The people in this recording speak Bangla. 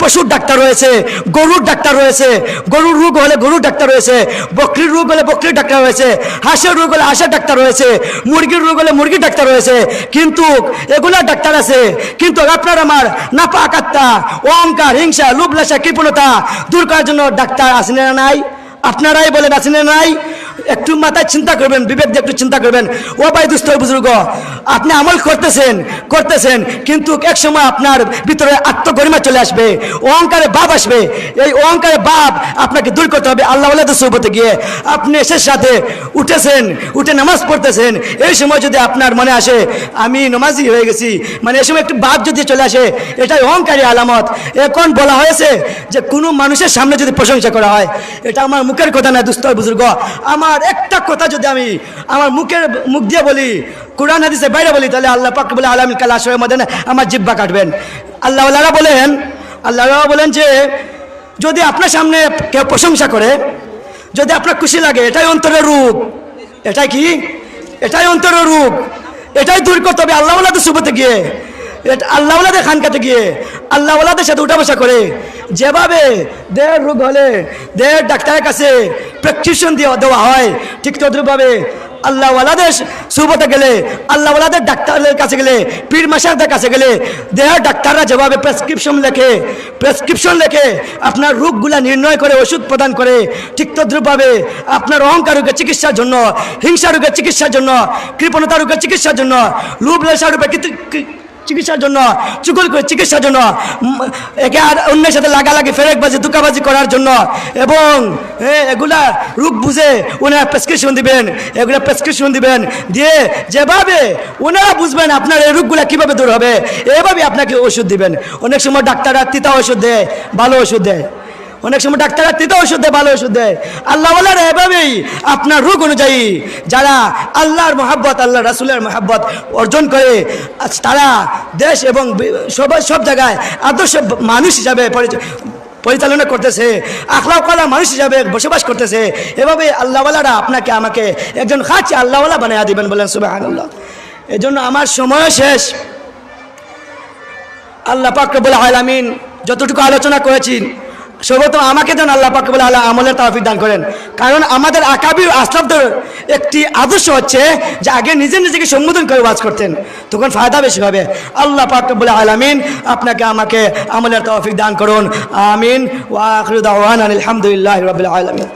পশুর ডাক্তার রয়েছে, গরুর ডাক্তার রয়েছে, গরুর রোগ হলে গরুর ডাক্তার রয়েছে, বকরির রোগ হলে বকরির ডাক্তার রয়েছে, হাঁসের রোগ হলে হাঁসের ডাক্তার রয়েছে, মুরগির রোগ হলে মুরগির ডাক্তার রয়েছে। কিন্তু এগুলা ডাক্তার আছে, কিন্তু আপনার আমার নাপাক আত্মা, অহংকার, হিংসা, লোভ, লালসা, কৃপণতা দূর করার জন্য ডাক্তার আছেন না নাই? আপনারাই বলেন আছেন না নাই? একটু মাথায় চিন্তা করবেন, বিবেক দিয়ে একটু চিন্তা করবেন। ও ভাই দুস্থ বুজুর্গ, আপনি আমল করতেছেন কিন্তু এক সময় আপনার ভিতরে আত্মগরিমা চলে আসবে, অহংকারে ভাব আসবে। এই অহংকারে ভাব আপনাকে দূর করতে হবে। আল্লাহ ওয়ালাদের সোহবতে গিয়ে আপনি এসের সাথে উঠে নামাজ পড়তেছেন, এই সময় যদি আপনার মনে আসে আমি নামাজি হয়ে গেছি, মানে এই সময় একটু ভাব যদি চলে আসে, এটাই অহংকারী আলামত। এখন বলা হয়েছে যে কোনো মানুষের সামনে যদি প্রশংসা করা হয়, এটা আমার মুখের কথা না দুস্থ বুজুর্গ, আমার একটা কথা যদি আমি আমার মুখ দিয়ে বলি, কোরআন হাদিসের বাইরে বলি, তাহলে আল্লাহ পাক বলে আলামিন কাল আসরের মধ্যে না আমার জিহ্বা কাটবেন। আল্লাহ বলেন যে যদি আপনার সামনে কেউ প্রশংসা করে, যদি আপনার খুশি লাগে, এটাই অন্তরের রূপ। এটাই কি? এটাই অন্তরের রূপ। এটাই দূর করতে হবে আল্লাহওয়ালাদের সুবতে গিয়ে, আল্লাহওয়ালাদের খানকাতে গিয়ে, আল্লাহওয়ালাদের সাথে উঠা বসা করে। যেভাবে দেহের রোগ হলে দেহের ডাক্তারের কাছে প্রেসক্রিপশন দেওয়া হয়, ঠিক তদ্রুপভাবে আল্লাহওয়ালাদের সুবতে গেলে, আল্লাহওয়ালাদের ডাক্তারের কাছে গেলে, পীর মাশাইখদের কাছে গেলে দেহের ডাক্তাররা যেভাবে প্রেসক্রিপশন লেখে আপনার রোগগুলা নির্ণয় করে ওষুধ প্রদান করে, ঠিক তদ্রুপভাবে আপনার অহংকার রোগের চিকিৎসার জন্য, হিংসা রোগের চিকিৎসার জন্য, কৃপণতা রোগের চিকিৎসার জন্য, লোভ লালসা রোগের চিকিৎসার জন্য, চুগল করে চিকিৎসার জন্য, একে আর অন্যের সাথে লাগালাগি, ফেরেকবাজি, দুকাবাজি করার জন্য, এবং এগুলা রোগ বুঝে ওনারা প্রেসক্রিপশন দিবেন, দিয়ে যেভাবে ওনারা বুঝবেন আপনার এই রোগগুলা কীভাবে দূর হবে, এভাবে আপনাকে ওষুধ দিবেন। অনেক সময় ডাক্তাররা তিতা ওষুধ দেয়, ভালো ওষুধ দেয়, অনেক সময় ডাক্তাররা তিতা ওষুধ দেয়, ভালো ওষুধ দেয়। আল্লাহওয়ালারা এভাবেই আপনার রোগ অনুযায়ী যারা আল্লাহর মহাব্বত, আল্লাহ রাসূলের মহাব্বত অর্জন করে, তারা দেশ এবং সব জায়গায় আদর্শ মানুষ হিসাবে পরিচালনা করতেছে, আখলাকওয়ালা মানুষ হিসাবে বসবাস করতেছে। এভাবে আল্লাহওয়ালারা আপনাকে আমাকে একজন খাঁটি আল্লাহওয়ালা বানায়া দিবেন, বলেন সুবহানাল্লাহ। এই জন্য আমার সময় শেষ। আল্লাহ পাক রব্বুল আলামিন যতটুকু আলোচনা করেছি, সর্বপ্রথম আমাকে যেন আল্লাহ পাক রব্বুল আলামিন আমলের তৌফিক দান করেন। কারণ আমাদের আকাবির আসলাফদের একটি আদর্শ হচ্ছে যে আগে নিজেকে সম্বোধন করে ওয়াজ করতেন, তখন ফায়দা বেশি হবে। আল্লাহ পাক রব্বুল আলামিন আপনাকে আমাকে আমলের তৌফিক দান করুন, আমিন। ওয়া আখিরু দাওয়ানা আলহামদুলিল্লাহি রাব্বিল আলামিন।